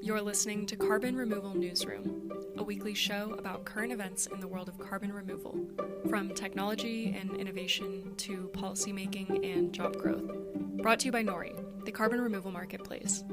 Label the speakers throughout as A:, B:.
A: You're listening to Carbon Removal Newsroom, a weekly show about current events in the world of carbon removal, from technology and innovation to policymaking and job growth. Brought to you by Nori, the carbon removal marketplace.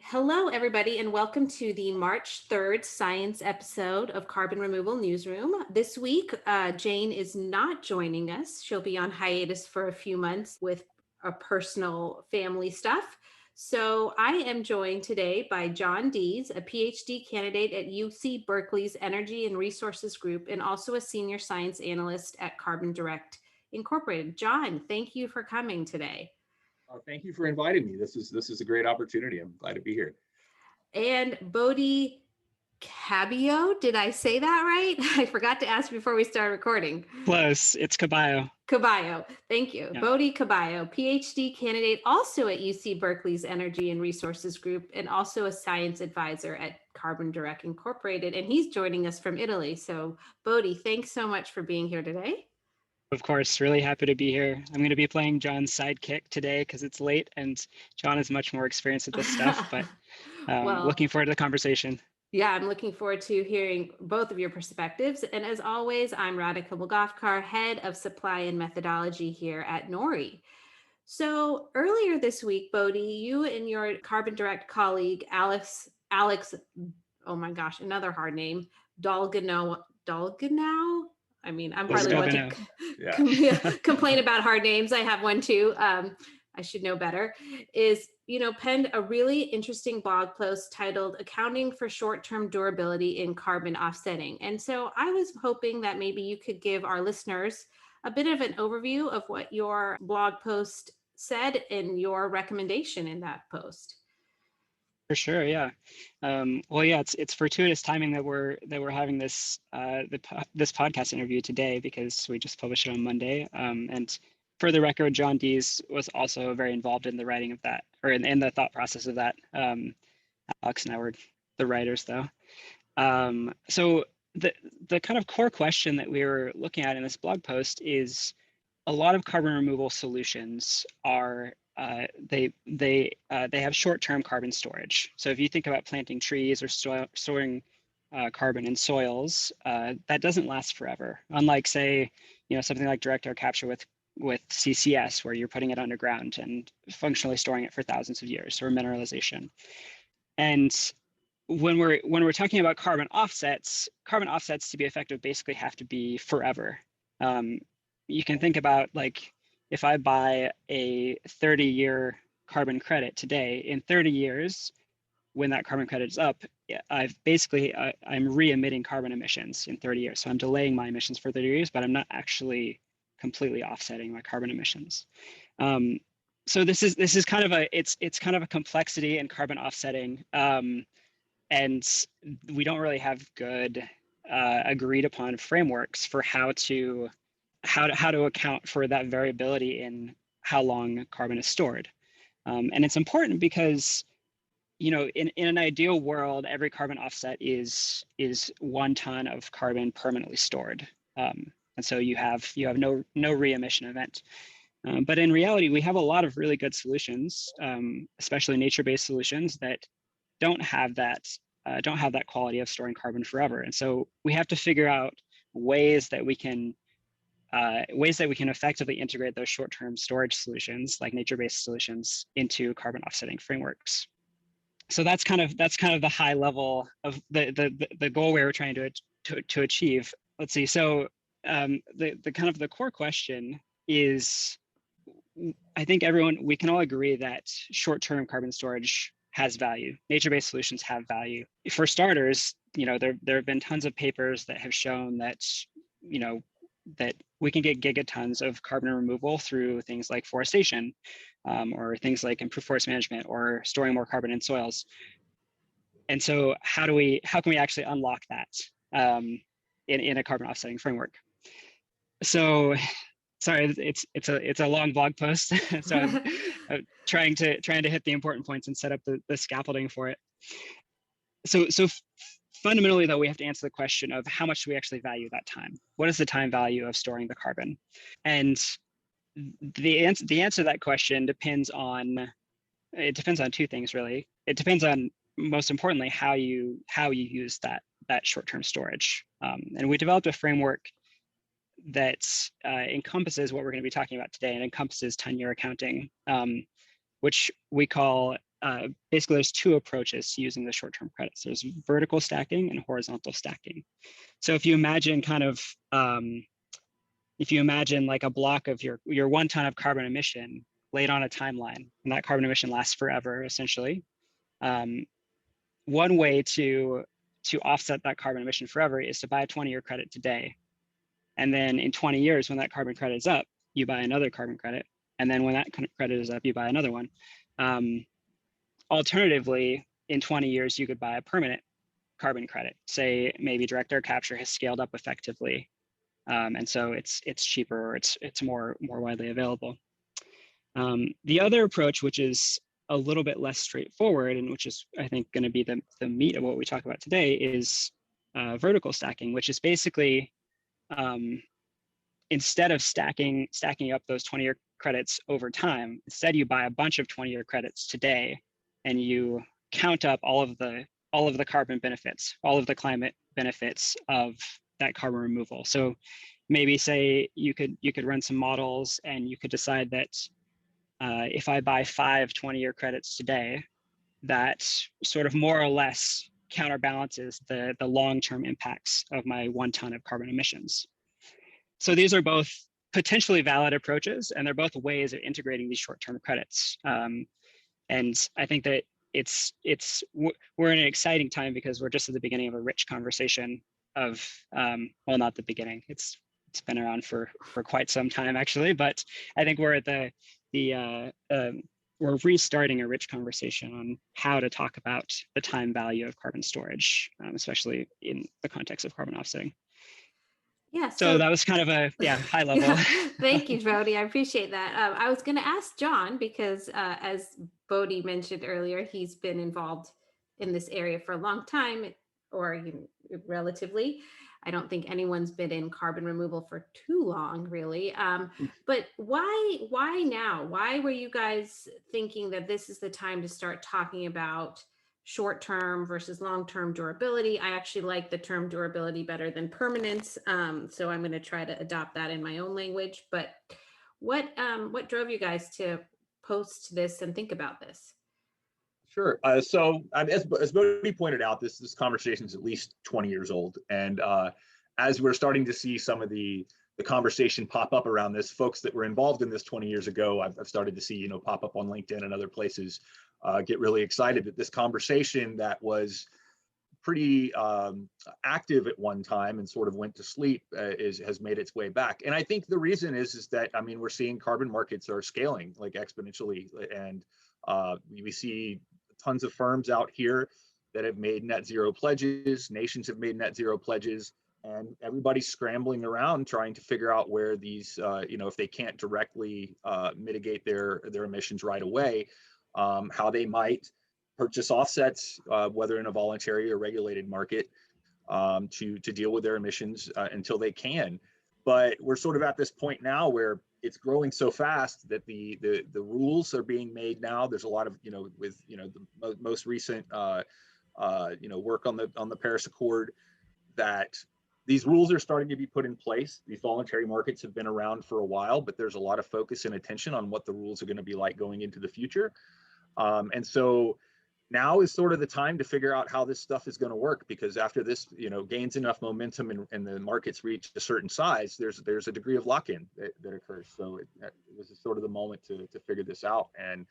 B: Hello, everybody, and welcome to the March 3rd Science episode of Carbon Removal Newsroom. This week, Jane is not joining us. She'll be on hiatus for a few months with a personal family stuff. So I am joined today by John Dees, a PhD candidate at UC Berkeley's Energy and Resources Group, and also a senior science analyst at Carbon Direct Incorporated. John, thank you for coming today.
C: Thank you for inviting me. This is a great opportunity. I'm glad to be here.
B: And Bodhi Cabello, did I say that right? I forgot to ask before we started recording.
D: Close, it's Caballo.
B: Caballo, thank you.
D: Yeah.
B: Bodhi Caballo, PhD candidate also at UC Berkeley's Energy and Resources Group, and also a science advisor at Carbon Direct Incorporated. And he's joining us from Italy. So Bodhi, thanks so much for being here today.
D: Of course, really happy to be here. I'm going to be playing John's sidekick today because it's late and John is much more experienced at this stuff, but looking forward to the conversation.
B: Yeah, I'm looking forward to hearing both of your perspectives. And as always, I'm Radhika Mulgavkar, head of supply and methodology here at Nori. So earlier this week, Bodhi, you and your Carbon Direct colleague, Alex, oh my gosh, another hard name, Dalganow. I mean, I'm hardly one to complain about hard names. I have one too. I should know better. Penned a really interesting blog post titled "Accounting for Short-Term Durability in Carbon Offsetting." And so I was hoping that maybe you could give our listeners a bit of an overview of what your blog post said and your recommendation in that post.
D: For sure, yeah. It's fortuitous timing that we're having this this podcast interview today because we just published it on Monday. And for the record, John Dees was also very involved in the writing of that, or in the thought process of that. Alex and I were the writers, though. So the kind of core question that we were looking at in this blog post is a lot of carbon removal solutions are they have short-term carbon storage. So if you think about planting trees or storing carbon in soils, that doesn't last forever. Unlike, say, something like direct air capture with CCS, where you're putting it underground and functionally storing it for thousands of years, or mineralization. And when we're talking about carbon offsets to be effective basically have to be forever. You can think about, like, if I buy a 30-year carbon credit today, in 30 years, when that carbon credit is up, I'm re-emitting carbon emissions in 30 years. So I'm delaying my emissions for 30 years, but I'm not actually completely offsetting my carbon emissions. So this is kind of it's kind of a complexity in carbon offsetting, and we don't really have good agreed upon frameworks for how to account for that variability in how long carbon is stored. And it's important because, in an ideal world, every carbon offset is 1 ton of carbon permanently stored. And so you have no re-emission event. But in reality, we have a lot of really good solutions, especially nature-based solutions that don't have that quality of storing carbon forever. And so we have to figure out ways that we can effectively integrate those short-term storage solutions, like nature-based solutions, into carbon offsetting frameworks. So that's kind of the high level of the goal we were trying to achieve. Let's see. So the kind of the core question is, I think we can all agree that short-term carbon storage has value. Nature-based solutions have value. For starters, there have been tons of papers that have shown that that we can get gigatons of carbon removal through things like forestation, or things like improved forest management, or storing more carbon in soils. And so how can we actually unlock that in a carbon offsetting framework? So, sorry, it's a long blog post, so I'm trying to hit the important points and set up the scaffolding for it. So fundamentally, though, we have to answer the question of how much do we actually value that time? What is the time value of storing the carbon? And the answer to that question depends on two things, really. It depends on, most importantly, how you use that short-term storage. And we developed a framework that encompasses what we're going to be talking about today, and encompasses 10-year accounting, which we call, basically there's two approaches to using the short-term credits. There's vertical stacking and horizontal stacking. So if you imagine like a block of your 1 ton of carbon emission laid on a timeline, and that carbon emission lasts forever, essentially. One way to offset that carbon emission forever is to buy a 20-year credit today. And then in 20 years, when that carbon credit is up, you buy another carbon credit. And then when that credit is up, you buy another one. Alternatively, in 20 years, you could buy a permanent carbon credit. Say maybe direct air capture has scaled up effectively. And so it's cheaper, or it's more widely available. The other approach, which is a little bit less straightforward, and which is, I think, going to be the meat of what we talk about today, is vertical stacking, which is basically, instead of stacking up those 20-year credits over time, instead you buy a bunch of 20-year credits today, and you count up all of the carbon benefits, all of the climate benefits of that carbon removal. So maybe say you could run some models, and you could decide that if I buy 5 20-year credits today, that sort of more or less counterbalances the long-term impacts of my 1 ton of carbon emissions. So these are both potentially valid approaches, and they're both ways of integrating these short-term credits. And I think that we're in an exciting time, because we're just at the beginning of a rich conversation of, well, not the beginning. It's been around for quite some time, actually, but I think we're at we're restarting a rich conversation on how to talk about the time value of carbon storage, especially in the context of carbon offsetting.
B: Yeah.
D: So that was kind of a high level.
B: Yeah. Thank you, Bodhi. I appreciate that. I was going to ask John, because as Bodhi mentioned earlier, he's been involved in this area for a long time, or relatively. I don't think anyone's been in carbon removal for too long, really. But why now? Why were you guys thinking that this is the time to start talking about short-term versus long-term durability? I actually like the term durability better than permanence. So I'm going to try to adopt that in my own language. But what drove you guys to post this and think about this?
C: Sure. So as Bodhi pointed out, this conversation is at least 20 years old. And as we're starting to see some of the conversation pop up around this, folks that were involved in this 20 years ago, I've started to see, pop up on LinkedIn and other places, get really excited that this conversation that was pretty active at one time and sort of went to sleep has made its way back. And I think the reason is that, we're seeing carbon markets are scaling like exponentially, and we see tons of firms out here that have made net zero pledges. Nations have made net zero pledges, and everybody's scrambling around trying to figure out where these, if they can't directly mitigate their emissions right away, how they might purchase offsets, whether in a voluntary or regulated market, to deal with their emissions until they can. But we're sort of at this point now where it's growing so fast that the rules are being made now. There's a lot of, with, the most recent, work on the Paris Accord, that these rules are starting to be put in place. These voluntary markets have been around for a while, but there's a lot of focus and attention on what the rules are going to be like going into the future. And so now is sort of the time to figure out how this stuff is going to work, because after this, gains enough momentum and the markets reach a certain size, there's a degree of lock-in that occurs. So it was sort of the moment to figure this out, and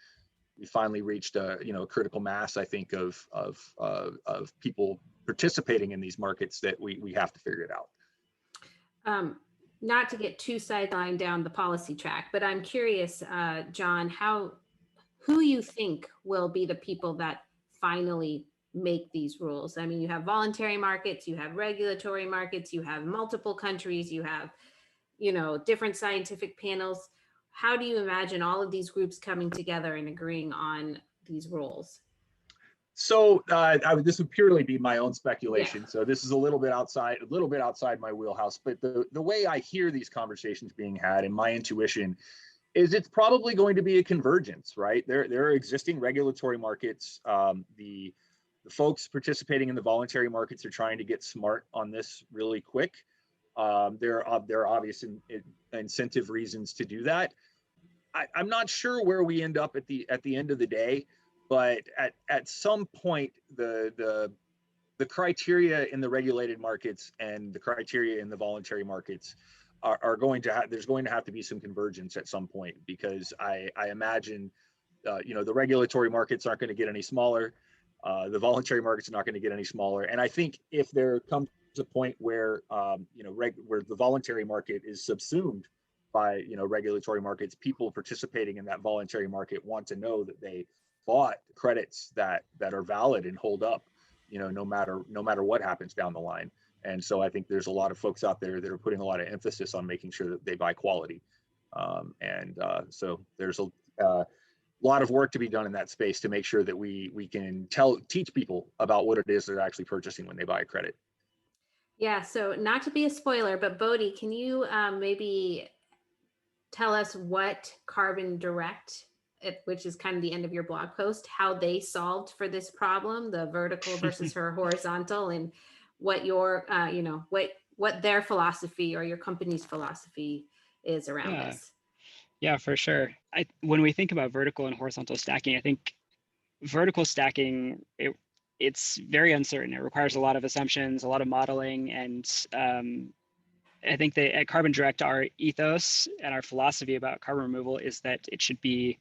C: we finally reached a critical mass, I think, of people participating in these markets that we have to figure it out.
B: Not to get too sidelined down the policy track, but I'm curious, John, who you think will be the people that finally make these rules? You have voluntary markets, you have regulatory markets, you have multiple countries, you have, different scientific panels. How do you imagine all of these groups coming together and agreeing on these rules?
C: So this would purely be my own speculation.
B: Yeah.
C: So this is a little bit outside my wheelhouse. But the way I hear these conversations being had, and my intuition is it's probably going to be a convergence, right? There are existing regulatory markets. The folks participating in the voluntary markets are trying to get smart on this really quick. There are obvious incentive reasons to do that. I'm not sure where we end up at the end of the day, but at some point the criteria in the regulated markets and the criteria in the voluntary markets are going to have, there's going to have to be some convergence at some point, because I imagine the regulatory markets aren't going to get any smaller. The voluntary markets are not going to get any smaller. And I think if there comes a point where where the voluntary market is subsumed by regulatory markets, people participating in that voluntary market want to know that they bought credits that are valid and hold up, no matter what happens down the line. And so I think there's a lot of folks out there that are putting a lot of emphasis on making sure that they buy quality. So there's a lot of work to be done in that space to make sure that we can teach people about what it is they're actually purchasing when they buy a credit.
B: Yeah, so not to be a spoiler, but Bodhi, can you maybe tell us what Carbon Direct, which is kind of the end of your blog post, how they solved for this problem, the vertical versus her horizontal, and what your, what their philosophy or your company's philosophy is around this?
D: Yeah, for sure. When we think about vertical and horizontal stacking, I think vertical stacking, it's very uncertain. It requires a lot of assumptions, a lot of modeling, and I think that at Carbon Direct, our ethos and our philosophy about carbon removal is that it should be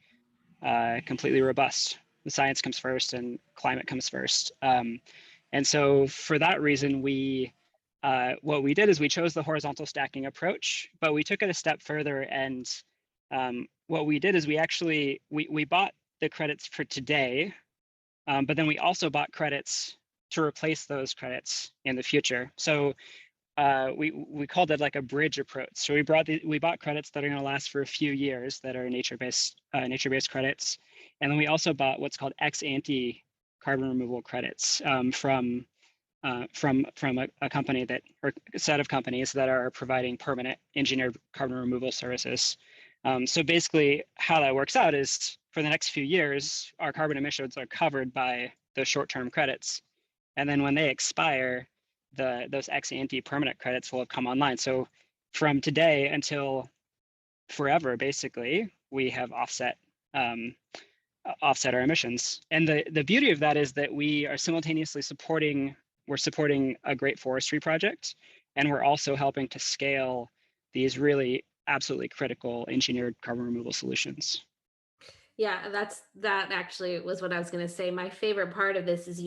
D: completely robust. The science comes first and climate comes first. And so for that reason, what we did is we chose the horizontal stacking approach, but we took it a step further. And what we did is we bought the credits for today, but then we also bought credits to replace those credits in the future. So we called it like a bridge approach. So we bought credits that are going to last for a few years that are nature-based credits, and then we also bought what's called ex-ante carbon removal credits from a company or a set of companies that are providing permanent engineered carbon removal services. So basically, how that works out is for the next few years, our carbon emissions are covered by those short-term credits, and then when they expire, those ex-ante permanent credits will have come online. So from today until forever, basically, we have offset our emissions. And the beauty of that is that we are simultaneously supporting a great forestry project, and we're also helping to scale these really absolutely critical engineered carbon removal solutions.
B: Yeah, that actually was what I was going to say. My favorite part of this is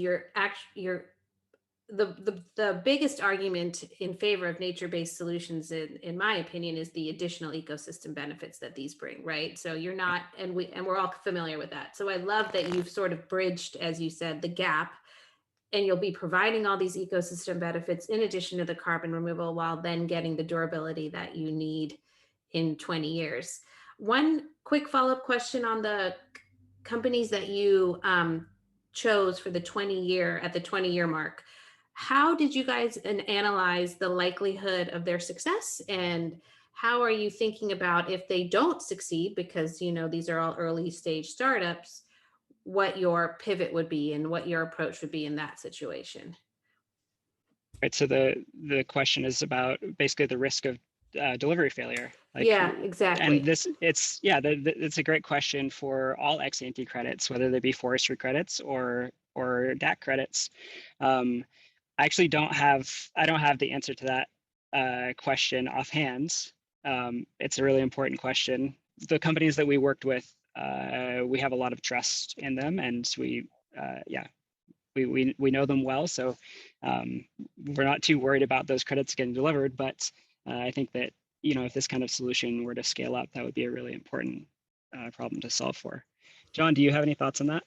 B: the biggest argument in favor of nature-based solutions, in my opinion, is the additional ecosystem benefits that these bring, right? So you're not, and we're all familiar with that. So I love that you've sort of bridged, as you said, the gap, and you'll be providing all these ecosystem benefits in addition to the carbon removal, while then getting the durability that you need in 20 years. One quick follow-up question on the companies that you chose for the 20-year mark. How did you guys analyze the likelihood of their success, and how are you thinking about if they don't succeed, because these are all early stage startups, what your pivot would be and what your approach would be in that situation?
D: Right. So the question is about basically the risk of delivery failure.
B: Yeah, exactly.
D: And it's a great question for all ex-ante credits, whether they be forestry credits or DAC credits. I actually don't have the answer to that question offhand. It's a really important question. The companies that we worked with, we have a lot of trust in them, and we know them well. So we're not too worried about those credits getting delivered. But I think that if this kind of solution were to scale up, that would be a really important problem to solve for. John, do you have any thoughts on that?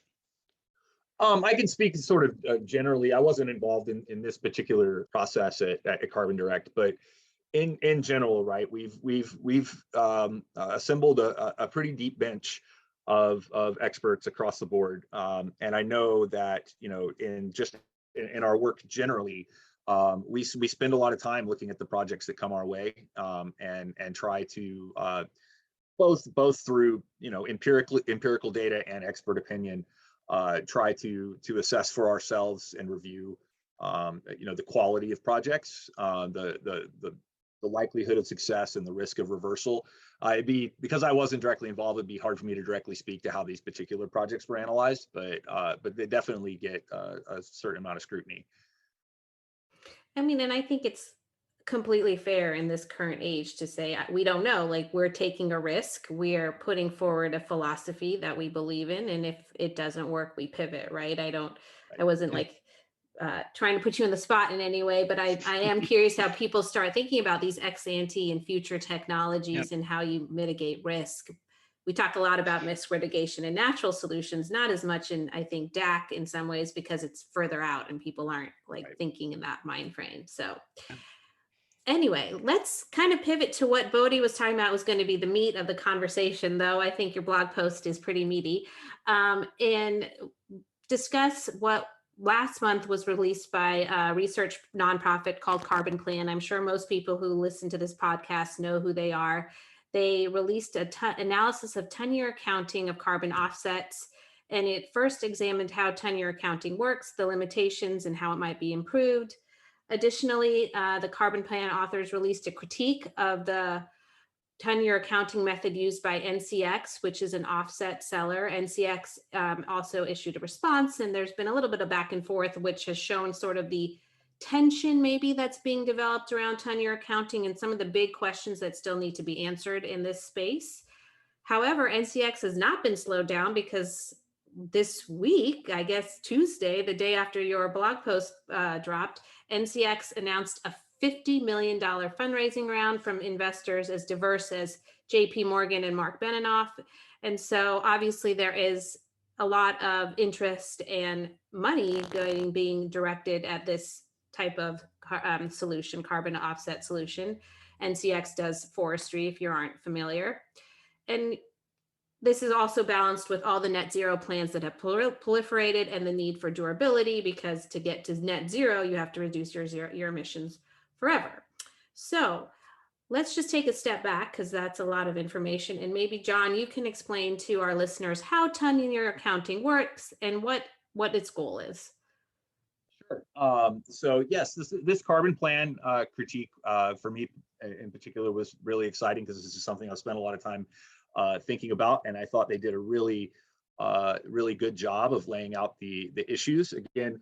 C: I can speak sort of generally. I wasn't involved in this particular process at Carbon Direct, but in general, right? We've assembled a pretty deep bench of experts across the board, and I know that in our work generally, we spend a lot of time looking at the projects that come our way, and try to both through empirical data and expert opinion, try to assess for ourselves and review the quality of projects, the likelihood of success and the risk of reversal. Because I wasn't directly involved, it'd be hard for me to directly speak to how these particular projects were analyzed, but they definitely get a certain amount of scrutiny.
B: I mean, and I think it's completely fair in this current age to say we don't know. Like, we're taking a risk, we're putting forward a philosophy that we believe in, and if it doesn't work, we pivot, right? I wasn't like trying to put you in the spot in any way, but I am curious how people start thinking about these ex ante and future technologies and how you mitigate risk. We talk a lot about risk mitigation and natural solutions, not as much in, I think, DAC in some ways, because it's further out and people aren't thinking in that mind frame. So anyway, let's kind of pivot to what Bodhi was talking about was going to be the meat of the conversation, though I think your blog post is pretty meaty, and discuss what last month was released by a research nonprofit called Carbon Plan. I'm sure most people who listen to this podcast know who they are. They released an analysis of 10-year accounting of carbon offsets, and it first examined how 10-year accounting works, the limitations, and how it might be improved. Additionally, the Carbon Plan authors released a critique of the 10-year accounting method used by NCX, which is an offset seller. NCX also issued a response, and there's been a little bit of back and forth, which has shown sort of the tension maybe that's being developed around 10-year accounting and some of the big questions that still need to be answered in this space. However, NCX has not been slowed down, because this week, I guess Tuesday, the day after your blog post dropped, NCX announced a $50 million fundraising round from investors as diverse as JP Morgan and Mark Benioff. And so obviously there is a lot of interest and money being directed at this type of solution, carbon offset solution. NCX does forestry, if you aren't familiar. And this is also balanced with all the net zero plans that have proliferated and the need for durability, because to get to net zero, you have to reduce your emissions forever. So let's just take a step back, because that's a lot of information. And maybe, John, you can explain to our listeners how 10-year accounting works and what its goal is.
C: Sure. So yes, this Carbon Plan critique for me in particular was really exciting, because this is something I've spent a lot of time thinking about, and I thought they did a really good job of laying out the issues. Again,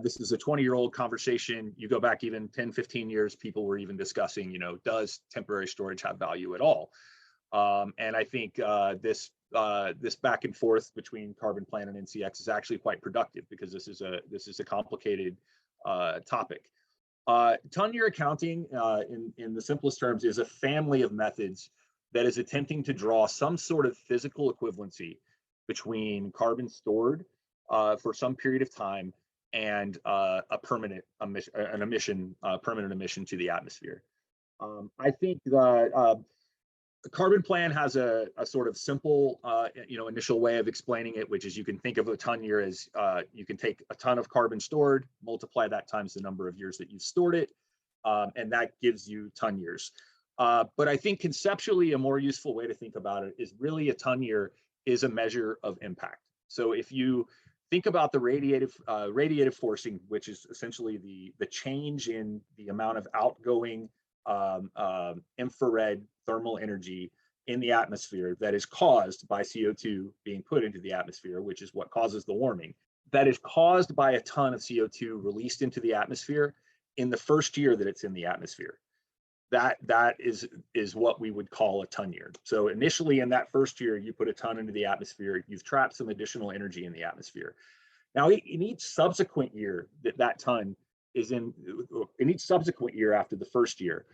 C: this is a 20-year-old conversation. You go back even 10, 15 years, people were even discussing, does temporary storage have value at all? And I think this back and forth between Carbon Plan and NCX is actually quite productive, because this is a complicated topic. 10-year accounting, in the simplest terms, is a family of methods that is attempting to draw some sort of physical equivalency between carbon stored for some period of time and a permanent emission to the atmosphere. I think that the Carbon Plan has a sort of simple, initial way of explaining it, which is you can think of a ton year as you can take a ton of carbon stored, multiply that times the number of years that you've stored it, and that gives you ton years. But I think conceptually a more useful way to think about it is really a ton year is a measure of impact. So if you think about the radiative forcing, which is essentially the change in the amount of outgoing infrared thermal energy in the atmosphere that is caused by CO2 being put into the atmosphere, which is what causes the warming, that is caused by a ton of CO2 released into the atmosphere in the first year that it's in the atmosphere. That is what we would call a ton year. So initially in that first year, you put a ton into the atmosphere, you've trapped some additional energy in the atmosphere. Now in each subsequent year that ton is in each subsequent year after the first year,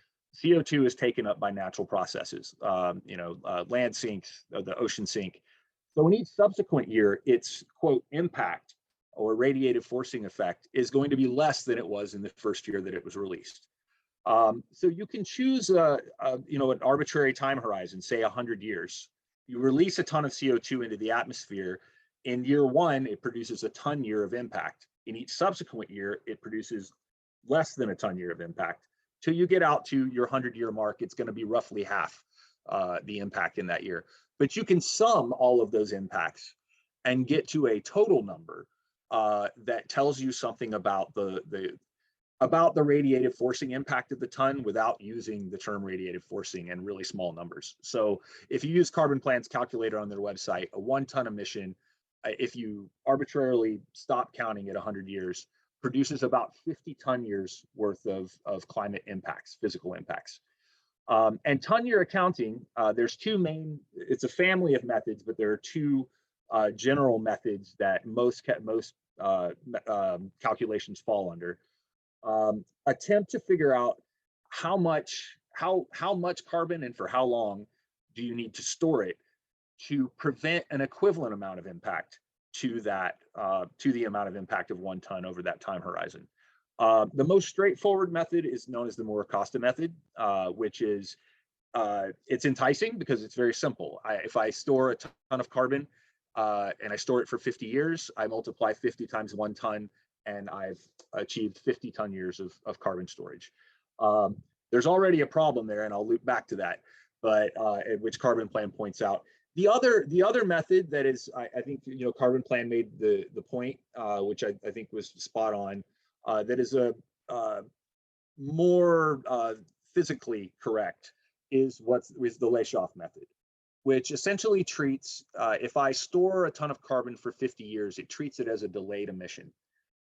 C: CO2 is taken up by natural processes, land sinks, the ocean sink. So in each subsequent year, its quote impact or radiative forcing effect is going to be less than it was in the first year that it was released. So you can choose an arbitrary time horizon, say 100 years. You release a ton of CO2 into the atmosphere. In year one, it produces a ton year of impact. In each subsequent year, it produces less than a ton year of impact. Till you get out to your 100-year mark, it's going to be roughly half the impact in that year. But you can sum all of those impacts and get to a total number that tells you something about the radiative forcing impact of the ton without using the term radiative forcing and really small numbers. So if you use Carbon Plan's calculator on their website, a 1 ton emission, if you arbitrarily stop counting at 100 years, produces about 50 ton years worth of climate impacts, physical impacts. And ton year accounting, there's two main, it's a family of methods, but there are two general methods that most calculations fall under. Attempt to figure out how much carbon and for how long do you need to store it to prevent an equivalent amount of impact to that to the amount of impact of 1 ton over that time horizon. The most straightforward method is known as the Moore-Acosta method, which is it's enticing because it's very simple. If I store a ton of carbon and I store it for 50 years, I multiply 50 times 1 ton, and I've achieved 50 ton years of carbon storage. There's already a problem there, and I'll loop back to that, but which Carbon Plan points out. The other method that is, I think, Carbon Plan made the point, which I think was spot on, that is a more physically correct is the Leshoff method, which essentially treats, if I store a ton of carbon for 50 years, it treats it as a delayed emission.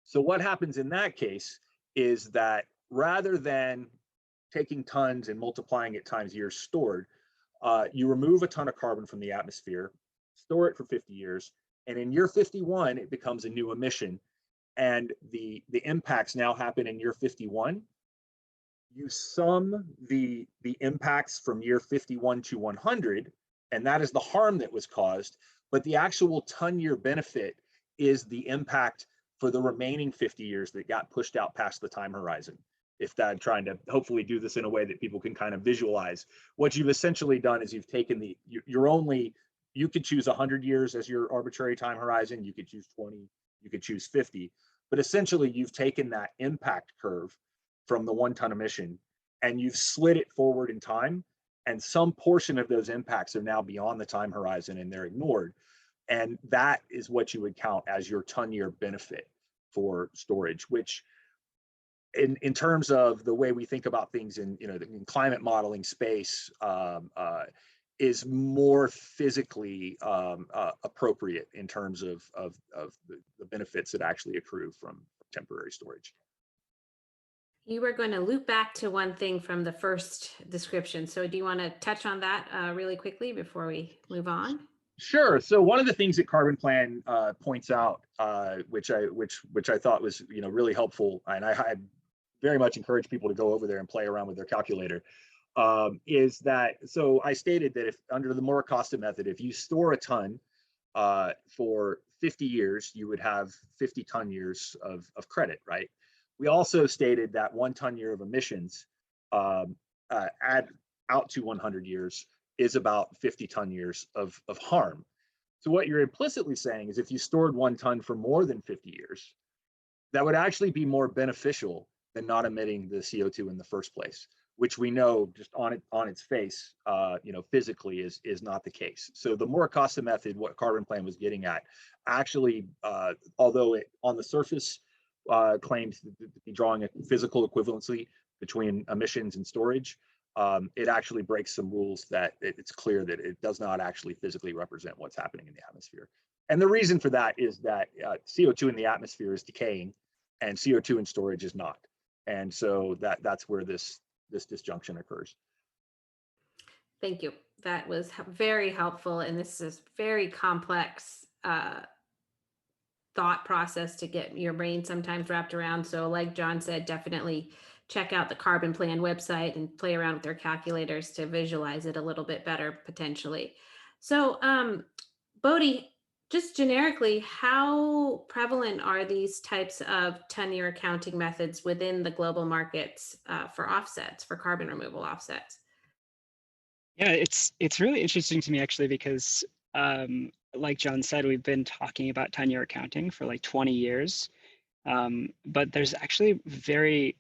C: So what happens in that case is that rather than taking tons and multiplying it times years stored, you remove a ton of carbon from the atmosphere, store it for 50 years, and in year 51, it becomes a new emission. And the impacts now happen in year 51. You sum the impacts from year 51 to 100, and that is the harm that was caused. But the actual ton year benefit is the impact for the remaining 50 years that got pushed out past the time horizon. If that, trying to hopefully do this in a way that people can kind of visualize, what you've essentially done is you've taken you could choose 100 years as your arbitrary time horizon, you could choose 20, you could choose 50, but essentially you've taken that impact curve from the 1 ton emission and you've slid it forward in time, and some portion of those impacts are now beyond the time horizon and they're ignored. And that is what you would count as your ton year benefit for storage, which in terms of the way we think about things in in climate modeling space is more physically appropriate in terms of the benefits that actually accrue from temporary storage.
B: You were going to loop back to one thing from the first description. So do you want to touch on that really quickly before we move on?
C: Sure. So one of the things that Carbon Plan points out, which I thought was really helpful, and I very much encourage people to go over there and play around with their calculator, is that, so I stated that if under the Moore-Acosta method, if you store a ton for 50 years, you would have 50 ton years of credit, right? We also stated that 1 ton year of emissions add out to 100 years is about 50 ton years of harm. So what you're implicitly saying is if you stored 1 ton for more than 50 years, that would actually be more beneficial than not emitting the CO2 in the first place, which we know just on its face, physically is not the case. So the Moore-Acosta method, what Carbon Plan was getting at, actually, although it on the surface claims to be drawing a physical equivalency between emissions and storage, it actually breaks some rules that it's clear that it does not actually physically represent what's happening in the atmosphere. And the reason for that is that CO2 in the atmosphere is decaying and CO2 in storage is not. And so that's where this disjunction occurs.
B: Thank you. That was very helpful. And this is very complex thought process to get your brain sometimes wrapped around. So like John said, definitely check out the Carbon Plan website and play around with their calculators to visualize it a little bit better potentially. So Bodhi, just generically, how prevalent are these types of ton year accounting methods within the global markets for offsets, for carbon removal offsets?
D: Yeah, it's really interesting to me actually, because like John said, we've been talking about ton year accounting for like 20 years, but there's actually very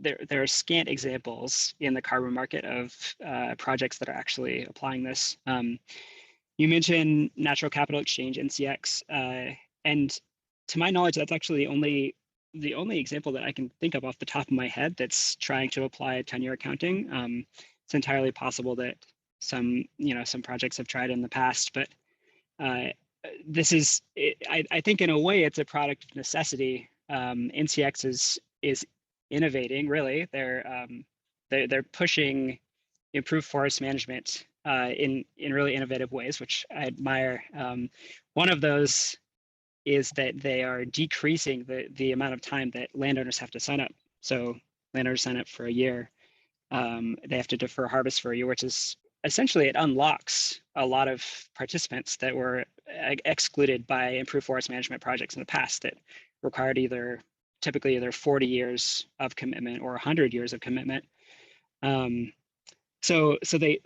D: there are scant examples in the carbon market of projects that are actually applying this. You mentioned Natural Capital Exchange, NCX, and to my knowledge, that's actually the only example that I can think of off the top of my head that's trying to apply tenure accounting. It's entirely possible that some projects have tried in the past, but this is, I think in a way, it's a product of necessity. NCX is innovating, really. They're pushing improved forest management in really innovative ways, which I admire. One of those is that they are decreasing the amount of time that landowners have to sign up. So landowners sign up for a year. They have to defer harvest for a year, which is essentially, it unlocks a lot of participants that were excluded by improved forest management projects in the past that required typically either 40 years of commitment or 100 years of commitment. So they,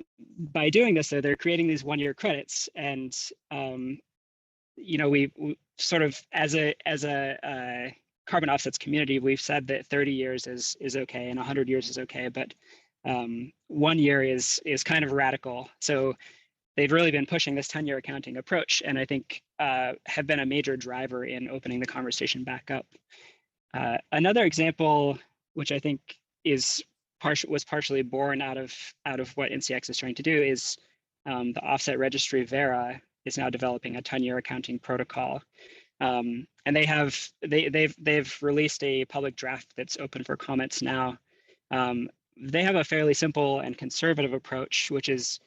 D: by doing this, they're creating these 1-year credits, and we sort of as a carbon offsets community, we've said that 30 years is okay and 100 years is okay, but 1 year is kind of radical. So they've really been pushing this tenure accounting approach, and I think have been a major driver in opening the conversation back up. Another example, which I think was partially born out of what NCX is trying to do, is the offset registry Verra is now developing a tenure accounting protocol, and they've released a public draft that's open for comments now. They have a fairly simple and conservative approach, which is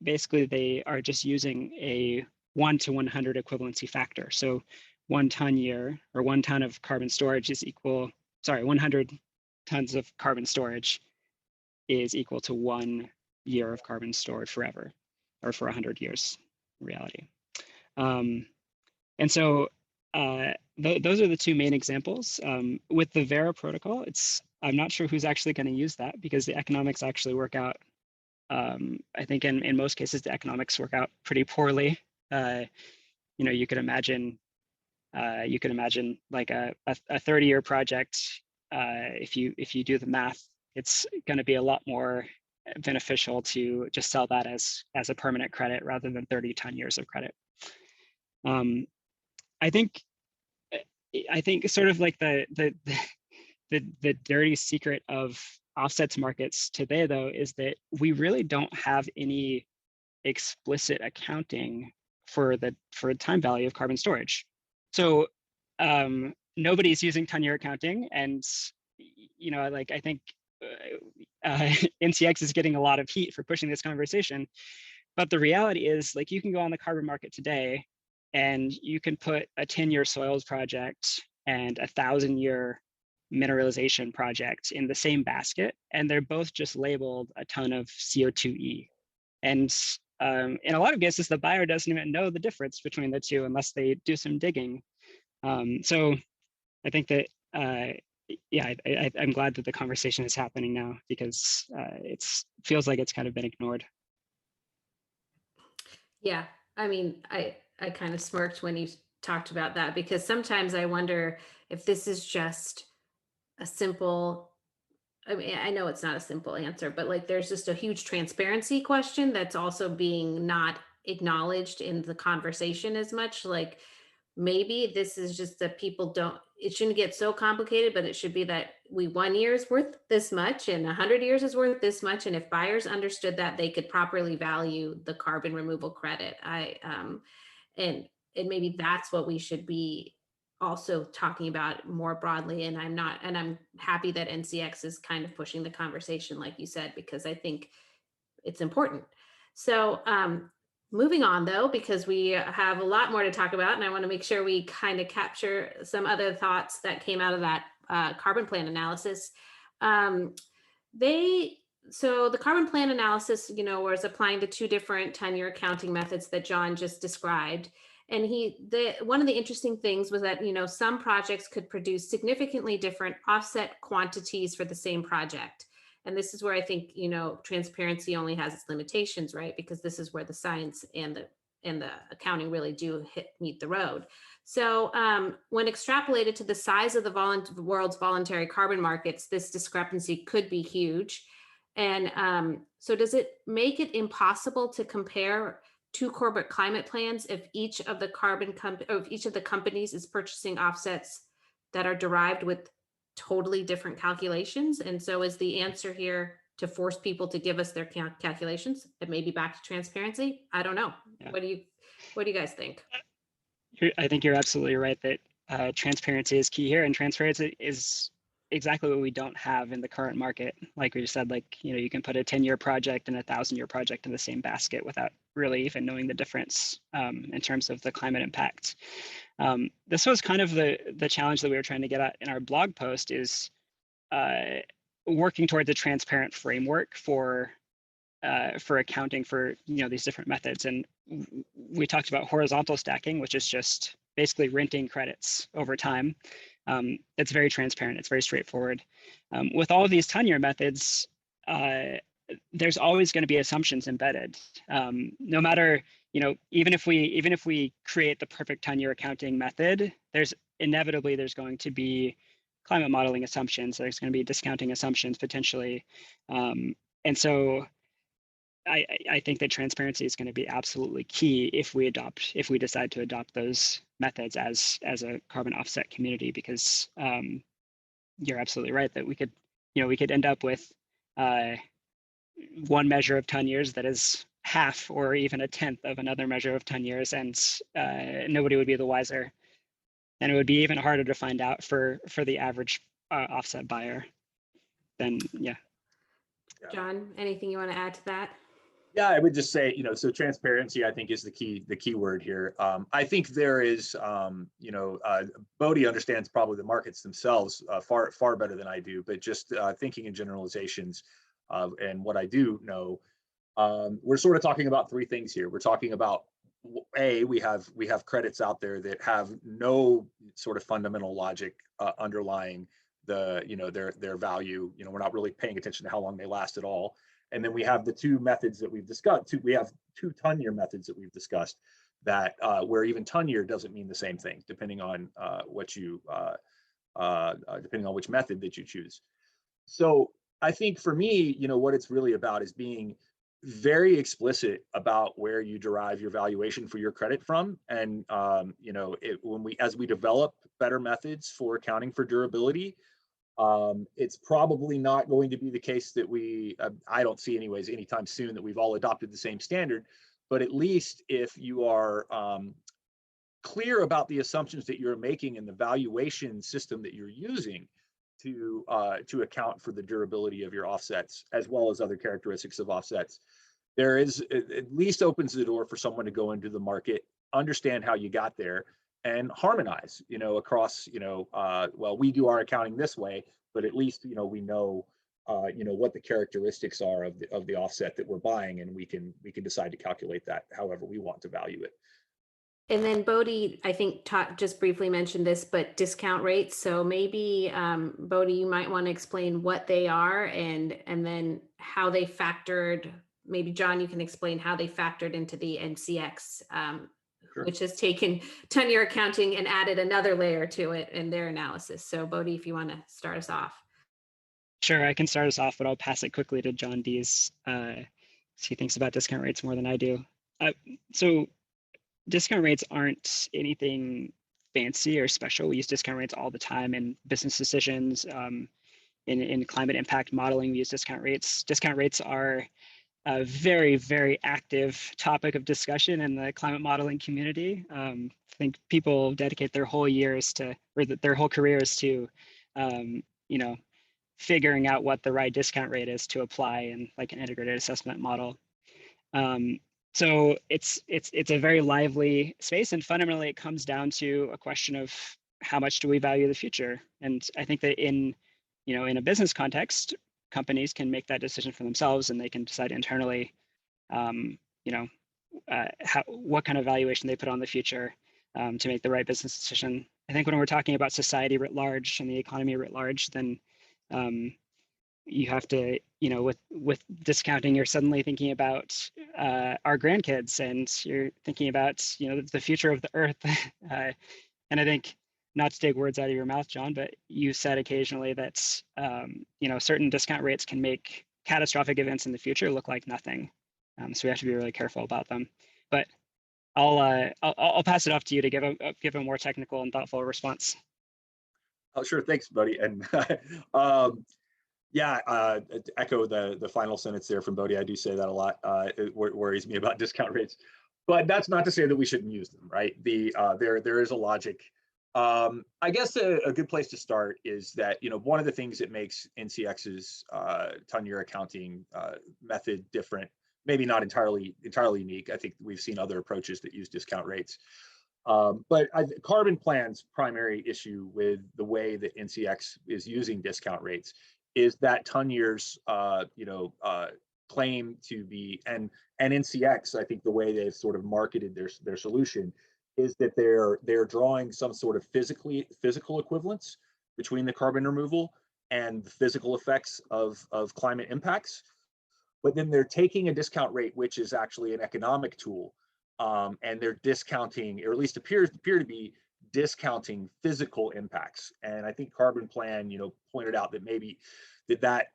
D: basically they are just using a 1 to 100 equivalency factor. So 1 ton year, or 1 ton of carbon storage is 100 tons of carbon storage is equal to 1 year of carbon stored forever, or for 100 years in reality. And so those are the two main examples. With the Verra protocol, I'm not sure who's actually going to use that, because the economics actually work out. I think in most cases, the economics work out pretty poorly. You could imagine like a 30-year project. If you do the math, it's going to be a lot more beneficial to just sell that as a permanent credit rather than 30 ton years of credit. I think sort of like the dirty secret of offsets markets today, though, is that we really don't have any explicit accounting for the time value of carbon storage. So nobody's using tenure accounting, and I think NCX is getting a lot of heat for pushing this conversation. But the reality is, like, you can go on the carbon market today and you can put a 10-year soils project and a 1,000-year mineralization project in the same basket, and they're both just labeled a ton of CO2e. And in a lot of cases, the buyer doesn't even know the difference between the two unless they do some digging. So I think that, I'm glad that the conversation is happening now, because it feels like it's kind of been ignored.
B: Yeah, I mean, I kind of smirked when you talked about that, because sometimes I wonder if this is just a simple, I mean, I know it's not a simple answer, but like there's just a huge transparency question that's also being not acknowledged in the conversation as much. Like, maybe this is just that people it shouldn't get so complicated, but it should be that 1 year is worth this much and 100 years is worth this much. And if buyers understood that, they could properly value the carbon removal credit. And maybe that's what we should be also talking about more broadly. And I'm happy that NCX is kind of pushing the conversation, like you said, because I think it's important. So, moving on, though, because we have a lot more to talk about, and I want to make sure we kind of capture some other thoughts that came out of that carbon plan analysis. So the carbon plan analysis, was applying the 2 different tenure accounting methods that John just described. And one of the interesting things was that, some projects could produce significantly different offset quantities for the same project. And this is where I think, transparency only has its limitations, right? Because this is where the science and and the accounting really do meet the road. So when extrapolated to the size of the world's voluntary carbon markets, this discrepancy could be huge. And so does it make it impossible to compare two corporate climate plans if each of the companies is purchasing offsets that are derived with totally different calculations? And so is the answer here to force people to give us their calculations and maybe back to transparency? I don't know.
D: Yeah.
B: What do you guys think?
D: I think you're absolutely right that transparency is key here, and transparency is exactly what we don't have in the current market. Like we just said, like, you know, you can put a 10-year project and a 1,000-year project in the same basket without really even knowing the difference in terms of the climate impact. This was kind of the challenge that we were trying to get at in our blog post, is working towards a transparent framework for accounting for, you know, these different methods. And we talked about horizontal stacking, which is just basically renting credits over time. It's very transparent. It's very straightforward. With all of these 10-year methods, there's always going to be assumptions embedded. No matter, you know, even if we create the perfect 10-year accounting method, there's going to be climate modeling assumptions. There's going to be discounting assumptions potentially, and so I think that transparency is going to be absolutely key if we decide to adopt those methods as a carbon offset community, because you're absolutely right that we could end up with one measure of 10 years that is half or even a tenth of another measure of 10 years, and nobody would be the wiser, and it would be even harder to find out for the average offset buyer. Then
B: John, anything you want to add to that?
C: Yeah, I would just say, you know, so transparency, I think, is the key word here. I think there is, Bodhi understands probably the markets themselves far better than I do, but just thinking in generalizations and what I do know, we're sort of talking about three things here. We're talking about, we have credits out there that have no sort of fundamental logic underlying their value. You know, we're not really paying attention to how long they last at all. And then we have the two methods that we've discussed. We have two 10-year methods that we've discussed that where even 10-year doesn't mean the same thing, depending on depending on which method that you choose. So I think for me, you know, what it's really about is being very explicit about where you derive your valuation for your credit from. And as we develop better methods for accounting for durability, it's probably not going to be the case that I don't see anyways anytime soon that we've all adopted the same standard, but at least if you are clear about the assumptions that you're making and the valuation system that you're using to account for the durability of your offsets, as well as other characteristics of offsets, there is at least opens the door for someone to go into the market, understand how you got there, and harmonize, you know, across, we do our accounting this way, but at least, you know, we know, what the characteristics are of the offset that we're buying, and we can decide to calculate that however we want to value it.
B: And then Bodhi, I think just briefly mentioned this, but discount rates. So maybe Bodhi, you might want to explain what they are and then how they factored. Maybe John, you can explain how they factored into the NCX. Sure. Which has taken 10-year accounting and added another layer to it in their analysis. So Bodhi, if you want to start us off.
D: Sure, I can start us off, but I'll pass it quickly to John Dees. He thinks about discount rates more than I do. So discount rates aren't anything fancy or special. We use discount rates all the time in business decisions, in climate impact modeling, we use discount rates. Discount rates are a very, very active topic of discussion in the climate modeling community. I think people dedicate their whole their whole careers to, figuring out what the right discount rate is to apply in like an integrated assessment model. So it's a very lively space, and fundamentally it comes down to a question of how much do we value the future? And I think that in a business context, companies can make that decision for themselves, and they can decide internally, what kind of valuation they put on the future to make the right business decision. I think when we're talking about society writ large and the economy writ large, then you have to, with discounting, you're suddenly thinking about our grandkids, and you're thinking about, the future of the earth. And I think, not to take words out of your mouth, John, but you said occasionally that, certain discount rates can make catastrophic events in the future look like nothing. So we have to be really careful about them. But I'll pass it off to you to give a more technical and thoughtful response.
C: Oh, sure. Thanks, buddy. And yeah, to echo the final sentence there from Bodhi, I do say that a lot. It worries me about discount rates, but that's not to say that we shouldn't use them, right? There is a logic. I guess a good place to start is that, one of the things that makes NCX's ton-year accounting method different, maybe not entirely unique. I think we've seen other approaches that use discount rates. But Carbon Plan's primary issue with the way that NCX is using discount rates is that ton years, claim to be, and NCX, I think the way they've sort of marketed their solution is that they're drawing some sort of physical equivalence between the carbon removal and the physical effects of climate impacts. But then they're taking a discount rate, which is actually an economic tool, and they're discounting, or at least appear to be discounting physical impacts. And I think Carbon Plan, pointed out that maybe that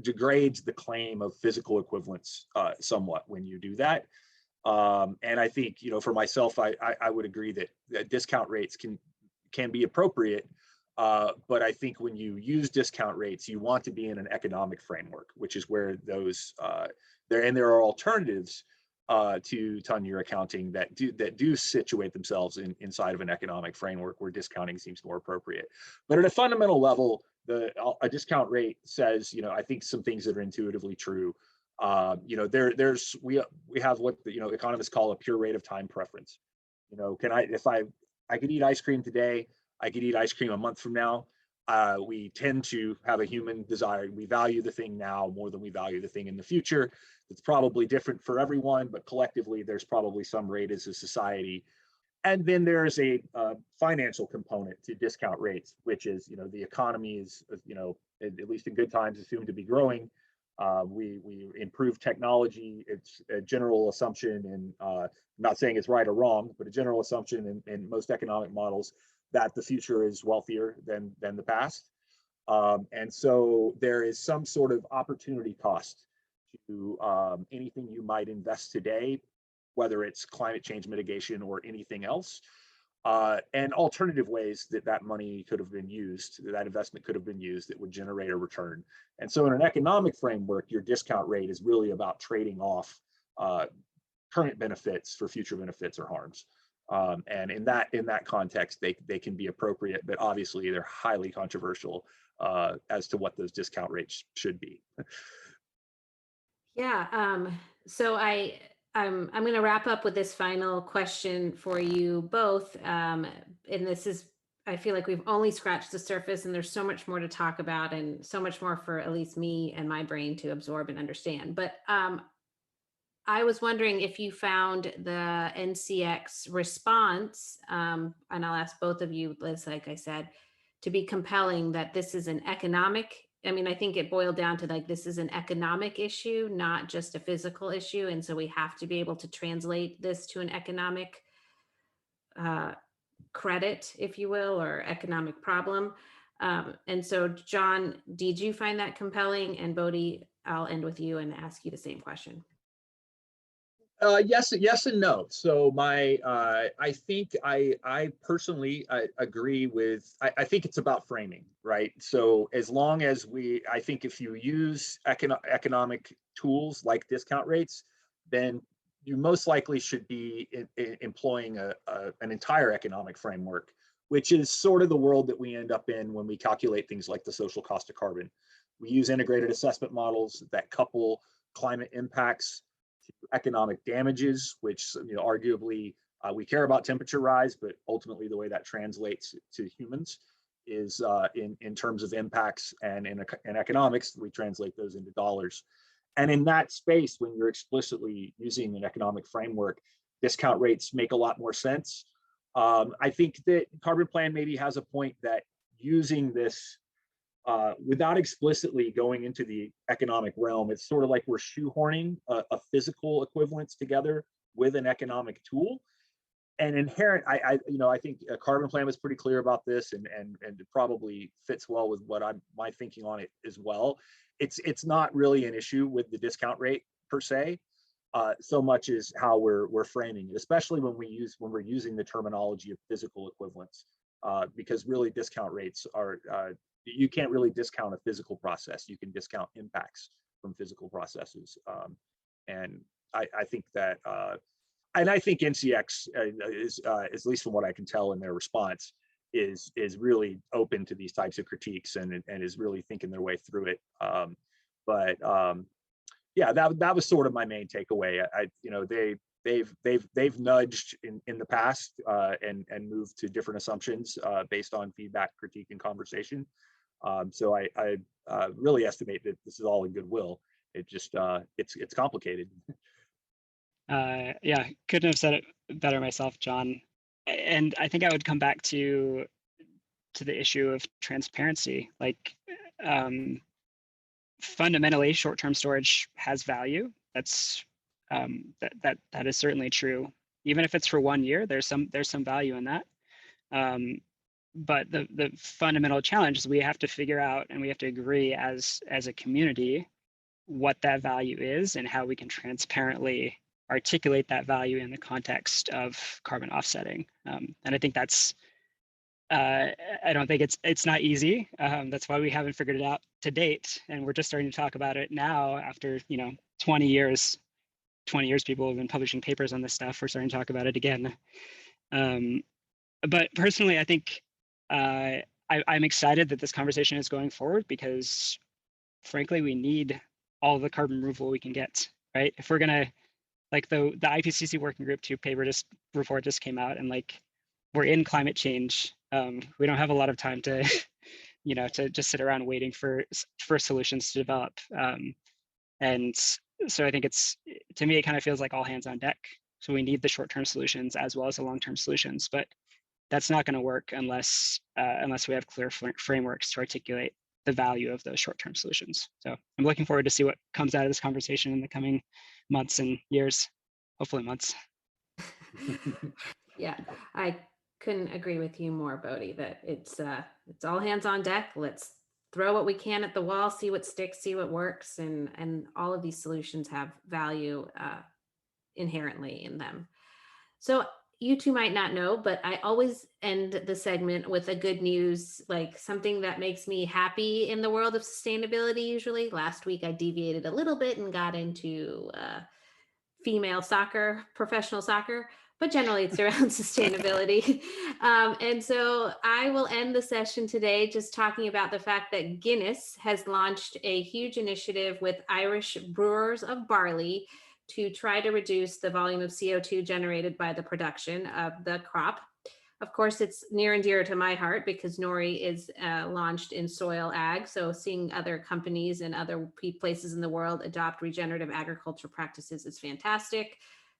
C: degrades the claim of physical equivalence somewhat when you do that. And I think, for myself, I would agree that discount rates can be appropriate. But I think when you use discount rates, you want to be in an economic framework, which is where those there are alternatives to ton-year accounting that do situate themselves inside of an economic framework where discounting seems more appropriate. But at a fundamental level, a discount rate says, I think some things that are intuitively true. We have what economists call a pure rate of time preference. If I could eat ice cream today, I could eat ice cream a month from now. We tend to have a human desire. We value the thing now more than we value the thing in the future. It's probably different for everyone, but collectively, there's probably some rate as a society. And then there's a financial component to discount rates, which is, the economy is, at least in good times, assumed to be growing. We improve technology. It's a general assumption, and I'm not saying it's right or wrong, but a general assumption in most economic models that the future is wealthier than the past. And so there is some sort of opportunity cost to anything you might invest today, whether it's climate change mitigation or anything else, and alternative ways that money could have been used, that investment could have been used that would generate a return. And so in an economic framework, your discount rate is really about trading off current benefits for future benefits or harms. And in that context, they can be appropriate, but obviously they're highly controversial as to what those discount rates should be.
B: Yeah. So I'm going to wrap up with this final question for you both. And this is, I feel like we've only scratched the surface, and there's so much more to talk about, and so much more for at least me and my brain to absorb and understand. But I was wondering if you found the NCX response, and I'll ask both of you, Liz, like I said, to be compelling, that this is an economic, I think it boiled down to this is an economic issue, not just a physical issue. And so we have to be able to translate this to an economic credit, if you will, or economic problem. And so, John, did you find that compelling? And Bodhi, I'll end with you and ask you the same question.
C: Yes and no. So I think I personally agree with, I think it's about framing, right? So as long as I think if you use economic tools like discount rates, then you most likely should be employing an entire economic framework, which is sort of the world that we end up in when we calculate things like the social cost of carbon. We use integrated assessment models that couple climate impacts to economic damages, which arguably we care about temperature rise, but ultimately the way that translates to humans is in terms of impacts, and in economics, we translate those into dollars. And in that space, when you're explicitly using an economic framework, discount rates make a lot more sense. I think that Carbon Plan maybe has a point that using this without explicitly going into the economic realm. It's sort of like we're shoehorning a physical equivalence together with an economic tool. And inherent, I think Carbon Plan was pretty clear about this, and it probably fits well with what my thinking on it as well. It's not really an issue with the discount rate per se, so much as how we're framing it, especially when we're using the terminology of physical equivalence, because really discount rates are you can't really discount a physical process. You can discount impacts from physical processes, and I think that. And I think NCX is, at least from what I can tell in their response, is really open to these types of critiques and is really thinking their way through it. Yeah, that was sort of my main takeaway. They've nudged in the past and moved to different assumptions based on feedback, critique, and conversation. So I really estimate that this is all in goodwill. It just it's complicated.
D: Yeah, couldn't have said it better myself, John. And I think I would come back to the issue of transparency. Like, fundamentally, short-term storage has value. That's that is certainly true. Even if it's for 1 year, there's some value in that. But the fundamental challenge is we have to figure out, and we have to agree as a community what that value is and how we can transparently articulate that value in the context of carbon offsetting. And I think that's, I don't think it's not easy. That's why we haven't figured it out to date. And we're just starting to talk about it now after, 20 years people have been publishing papers on this stuff. We're starting to talk about it again. But personally, I think I'm excited that this conversation is going forward because frankly, we need all the carbon removal we can get, right? If we're gonna, like the IPCC working group 2 report just came out, and like we're in climate change. We don't have a lot of time to, to just sit around waiting for solutions to develop. And so I think to me, it kind of feels like all hands on deck. So we need the short-term solutions as well as the long-term solutions, but that's not going to work unless we have clear frameworks to articulate the value of those short-term solutions. So I'm looking forward to see what comes out of this conversation in the coming months and years, hopefully months.
B: Yeah, I couldn't agree with you more, Bodhi, that it's all hands on deck. Let's throw what we can at the wall, see what sticks, see what works, and all of these solutions have value inherently in them. So you two might not know, but I always end the segment with a good news, like something that makes me happy in the world of sustainability. Usually, last week I deviated a little bit and got into female soccer, professional soccer, but generally it's around sustainability. And so I will end the session today just talking about the fact that Guinness has launched a huge initiative with Irish brewers of barley to try to reduce the volume of CO2 generated by the production of the crop. Of course, it's near and dear to my heart because Nori is launched in soil ag. So seeing other companies and other places in the world adopt regenerative agriculture practices is fantastic.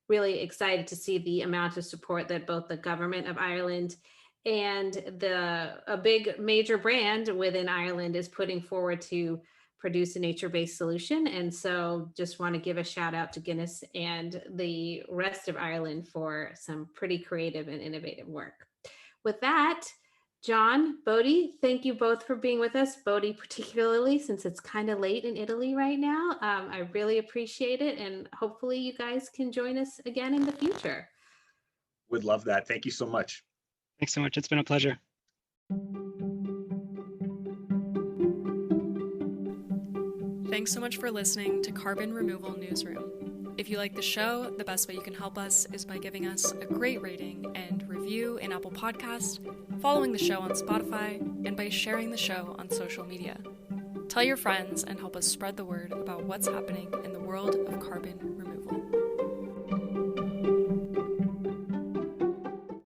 B: Really excited to see the amount of support that both the government of Ireland and a big major brand within Ireland is putting forward to produce a nature-based solution. And so just want to give a shout out to Guinness and the rest of Ireland for some pretty creative and innovative work. With that, John, Bodhi, thank you both for being with us. Bodhi, particularly since it's kind of late in Italy right now. I really appreciate it. And hopefully you guys can join us again in the future.
C: Would love that. Thank you so much.
D: Thanks so much. It's been a pleasure.
A: Thanks so much for listening to Carbon Removal Newsroom. If you like the show, the best way you can help us is by giving us a great rating and review in Apple Podcasts, following the show on Spotify, and by sharing the show on social media. Tell your friends and help us spread the word about what's happening in the world of carbon removal.